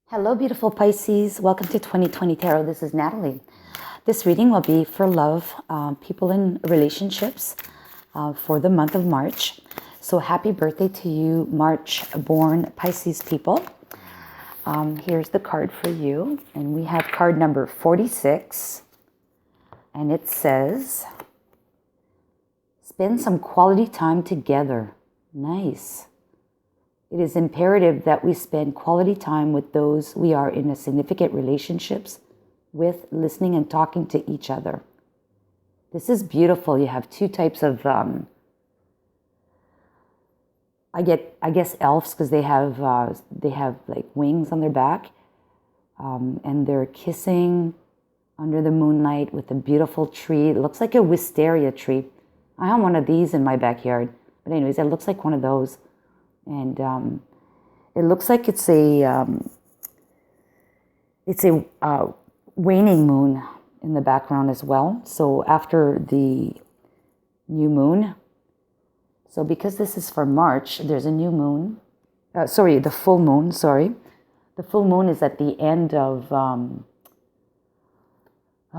Hello, beautiful Pisces. Welcome to 2020 Tarot. This is Natalie. This reading will be for love, people in relationships for the month of March. So happy birthday to you, March-born Pisces people. Here's the card for you. And we have card number 46. And it says, spend some quality time together. Nice. It is imperative that we spend quality time with those we are in a significant relationships with, listening and talking to each other. This is beautiful. You have two types of, I guess elves, because they have like wings on their back, and they're kissing under the moonlight with a beautiful tree. It looks like a wisteria tree. I have one of these in my backyard, but anyways, it looks like one of those. And it looks like it's a waning moon in the background as well. So after the new moon, so because this is for March, there's a new moon. The full moon. The full moon is at the end of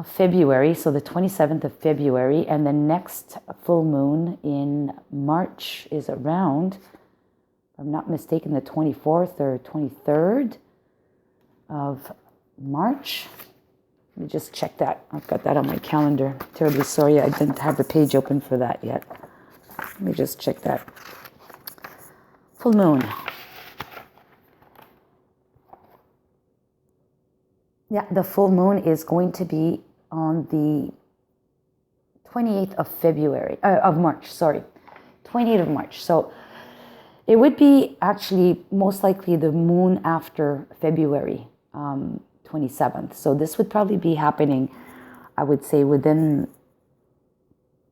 February, so the 27th of February, and the next full moon in March is around, if I'm not mistaken, the 24th or 23rd of March. Let me just check that. I've got that on my calendar. Terribly sorry I didn't have the page open for that yet. Let me just check that. Full moon. Yeah, the full moon is going to be on the 28th of March, 28th of March. So it would be actually most likely the moon after February 27th. So this would probably be happening, I would say, within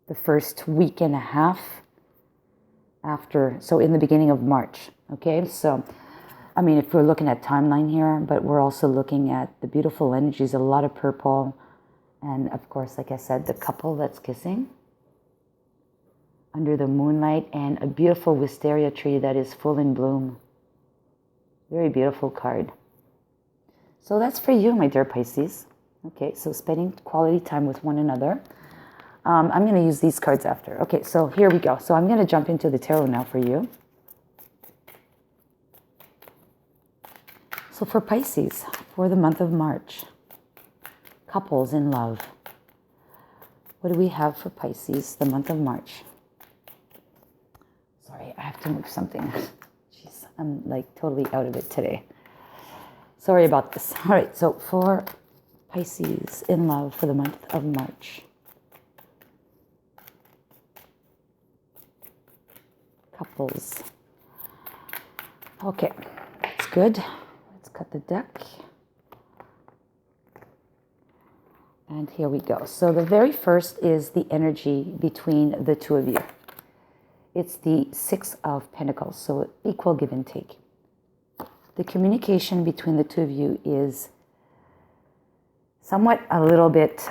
the first week and a half after, so in the beginning of March. Okay, so I mean, if we're looking at timeline here, but we're also looking at the beautiful energies, a lot of purple, and of course, like I said, the couple that's kissing under the moonlight, and a beautiful wisteria tree that is full in bloom. Very beautiful card. So that's for you, my dear Pisces. Okay, so spending quality time with one another. I'm going to use these cards after. Okay, so here we go. So I'm going to jump into the tarot now for you. So for Pisces, for the month of March, couples in love. What do we have for Pisces, the month of March? Sorry, I have to move something. Jeez, I'm like totally out of it today. Sorry about this. All right, so for Pisces in love for the month of March. Couples. Okay, that's good. Let's cut the deck. And here we go. So the very first is the energy between the two of you. It's the Six of Pentacles, so equal give and take. The communication between the two of you is somewhat a little bit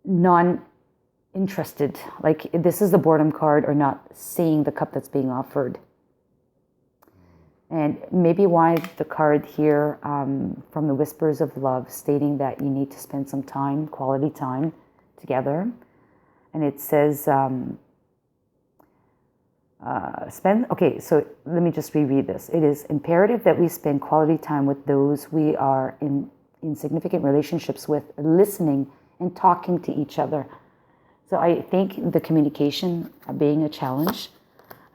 non-interested. Like this is the boredom card, or not seeing the cup that's being offered. And maybe why the card here from the Whispers of Love stating that you need to spend some time, quality time together. And it says, okay, so let me just reread this. It is imperative that we spend quality time with those we are in significant relationships with, listening and talking to each other. So I think the communication being a challenge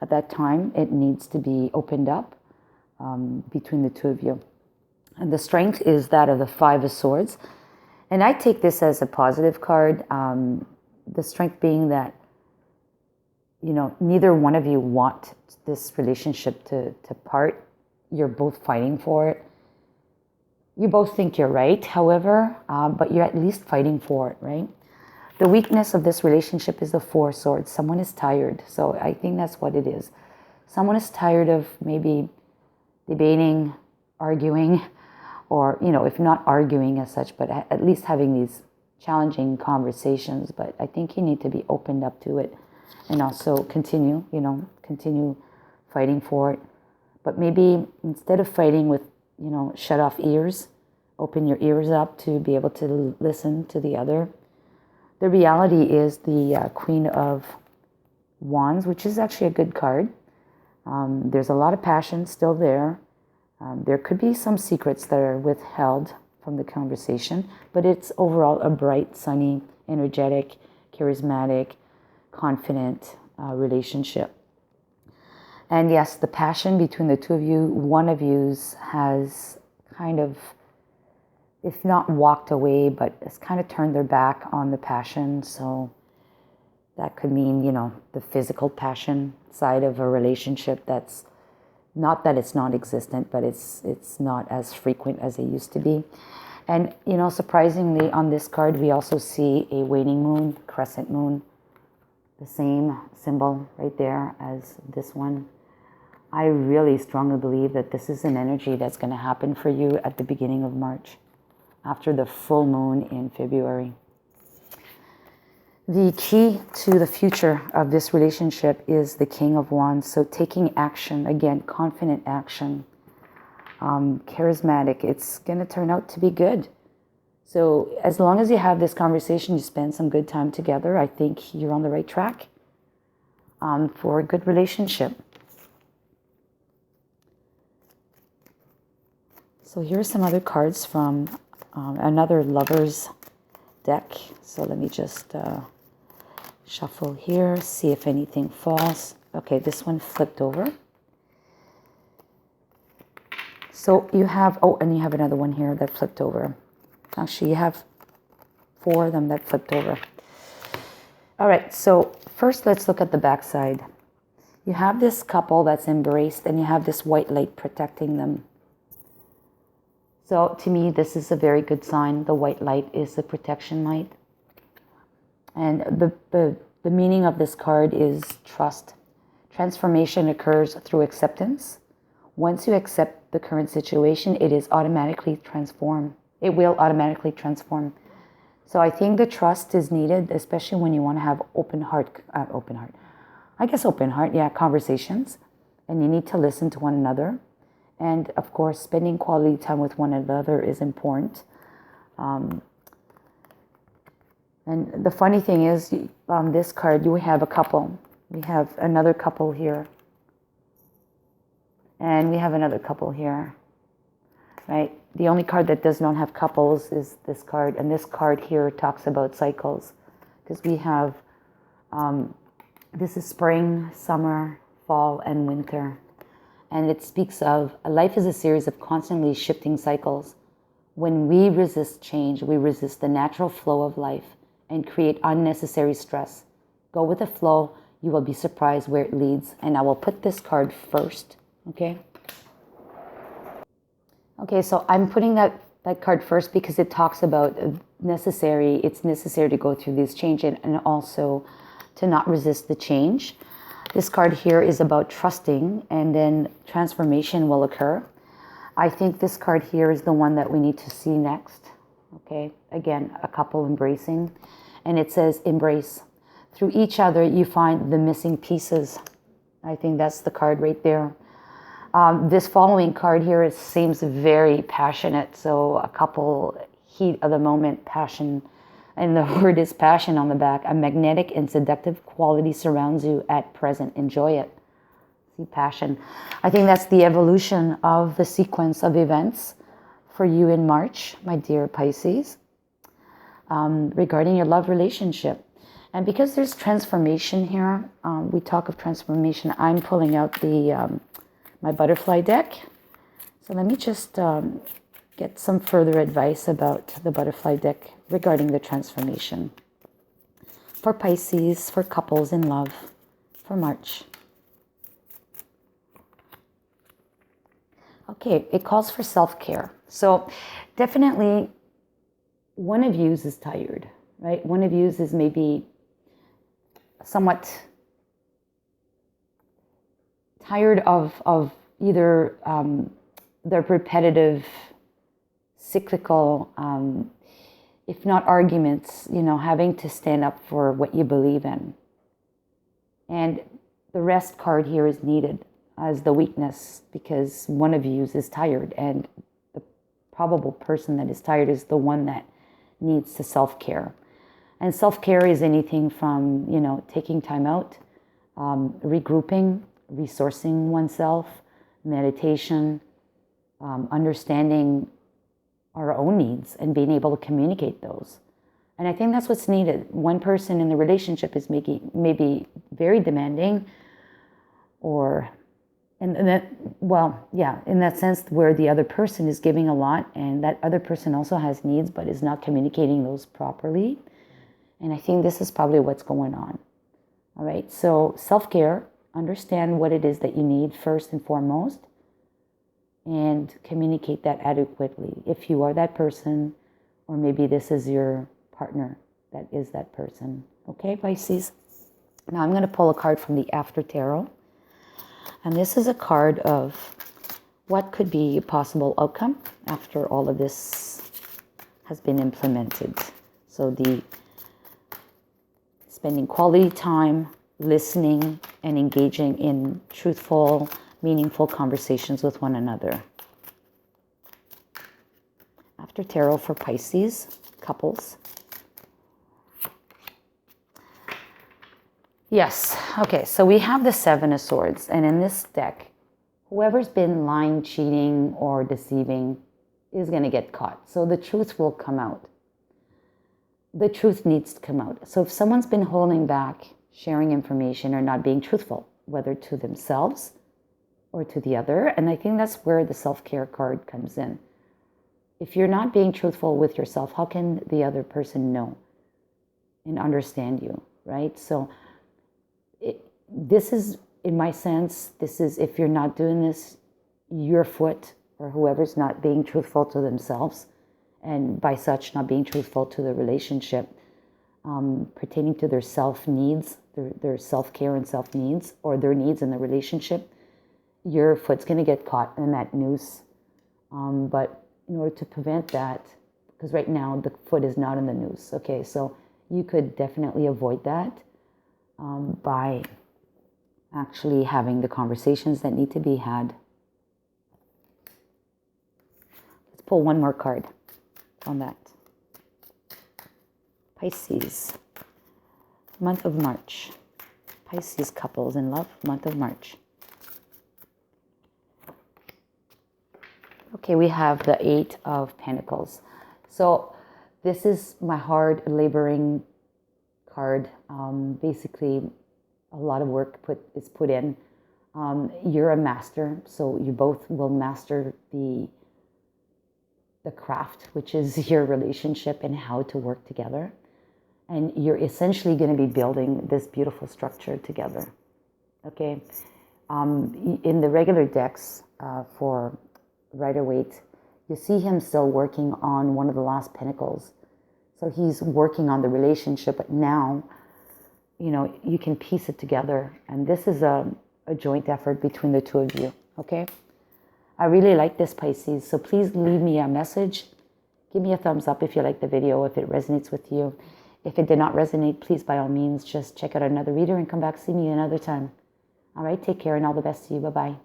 at that time, it needs to be opened up between the two of you. And the strength is that of the Five of Swords. And I take this as a positive card. The strength being that, you know, neither one of you want this relationship to part. You're both fighting for it. You both think you're right, however, but you're at least fighting for it, right? The weakness of this relationship is the Four of Swords. Someone is tired. So I think that's what it is. Someone is tired of maybe debating, arguing, or, you know, if not arguing as such, but at least having these challenging conversations. But I think you need to be opened up to it and also continue fighting for it. But maybe instead of fighting with, shut off ears, open your ears up to be able to listen to the other. The reality is the Queen of Wands, which is actually a good card. There's a lot of passion still there. There could be some secrets that are withheld from the conversation, but it's overall a bright, sunny, energetic, charismatic, confident relationship. And yes, the passion between the two of you, one of you has kind of, if not walked away, but it's kind of turned their back on the passion. So that could mean, the physical passion side of a relationship. That's not that it's non-existent, but it's not as frequent as it used to be. And, surprisingly, on this card, we also see a waning moon, crescent moon, the same symbol right there as this one. I really strongly believe that this is an energy that's going to happen for you at the beginning of March, after the full moon in February. The key to the future of this relationship is the King of Wands. So taking action, again, confident action, charismatic. It's going to turn out to be good. So as long as you have this conversation, you spend some good time together, I think you're on the right track for a good relationship. So here are some other cards from another Lover's deck. So let me just shuffle here, see if anything falls. Okay, this one flipped over. So you have, and you have another one here that flipped over. Actually, you have 4 of them that flipped over. All right, so first let's look at the back side. You have this couple that's embraced, and you have this white light protecting them. So to me, this is a very good sign. The white light is the protection light. And the meaning of this card is trust. Transformation occurs through acceptance. Once you accept the current situation, it is automatically transformed. It will automatically transform. So I think the trust is needed, especially when you want to have open heart, conversations. And you need to listen to one another. And of course, spending quality time with one another is important. And the funny thing is, on this card, you have a couple. We have another couple here. And we have another couple here. Right? The only card that does not have couples is this card. And this card here talks about cycles. Because we have, this is spring, summer, fall, and winter. And it speaks of life is a series of constantly shifting cycles. When we resist change, we resist the natural flow of life and create unnecessary stress. Go with the flow. You will be surprised where it leads. And I will put this card first. Okay? Okay, so I'm putting that card first because it talks about it's necessary to go through this change and also to not resist the change. This card here is about trusting, and then transformation will occur. I think this card here is the one that we need to see next. Okay, again, a couple embracing. And it says, embrace. Through each other, you find the missing pieces. I think that's the card right there. This following card here seems very passionate. So a couple, heat of the moment, passion. And the word is passion on the back. A magnetic and seductive quality surrounds you at present. Enjoy it. See, passion. I think that's the evolution of the sequence of events for you in March, my dear Pisces, regarding your love relationship. And because there's transformation here, we talk of transformation, I'm pulling out the my butterfly deck. So let me just get some further advice about the butterfly deck regarding the transformation for Pisces, for couples in love, for March. Okay, it calls for self-care. So definitely one of you is tired, right? One of you is maybe somewhat tired of either the repetitive, cyclical, if not arguments, having to stand up for what you believe in. And the rest card here is needed. as the weakness, because one of you is tired, and the probable person that is tired is the one that needs to self-care. And self-care is anything from, taking time out, regrouping, resourcing oneself, meditation, understanding our own needs and being able to communicate those. And I think that's what's needed. One person in the relationship is maybe very demanding, or in that sense where the other person is giving a lot, and that other person also has needs but is not communicating those properly. And I think this is probably what's going on. All right, so self-care, understand what it is that you need first and foremost, and communicate that adequately. If you are that person, or maybe this is your partner that is that person. Okay, Pisces? Now I'm going to pull a card from the After Tarot. And this is a card of what could be a possible outcome after all of this has been implemented. So the spending quality time, listening, and engaging in truthful, meaningful conversations with one another. After Tarot for Pisces couples. Yes, okay, so we have the Seven of Swords, and in this deck, whoever's been lying, cheating, or deceiving is going to get caught. So the truth will come out. The truth needs to come out. So if someone's been holding back, sharing information, or not being truthful, whether to themselves or to the other, and I think that's where the self-care card comes in. If you're not being truthful with yourself, how can the other person know and understand you, right? So this is, in my sense, this is, if you're not doing this, your foot or whoever's not being truthful to themselves, and by such not being truthful to the relationship, pertaining to their self-needs, their self-care and self-needs, or their needs in the relationship, your foot's going to get caught in that noose. But in order to prevent that, because right now the foot is not in the noose, okay, so you could definitely avoid that by actually having the conversations that need to be had. Let's pull one more card on that. Pisces, month of March. Pisces couples in love, month of March. Okay, we have the Eight of Pentacles. So this is my hard laboring card. Basically, a lot of work is put in. You're a master, so you both will master the craft, which is your relationship and how to work together. And you're essentially going to be building this beautiful structure together. Okay. In the regular decks for Rider-Waite, you see him still working on one of the last pentacles. So he's working on the relationship, but now, you can piece it together. And this is a joint effort between the two of you, okay? I really like this, Pisces. So please leave me a message. Give me a thumbs up if you like the video, if it resonates with you. If it did not resonate, please, by all means, just check out another reader and come back see me another time. All right, take care and all the best to you. Bye-bye.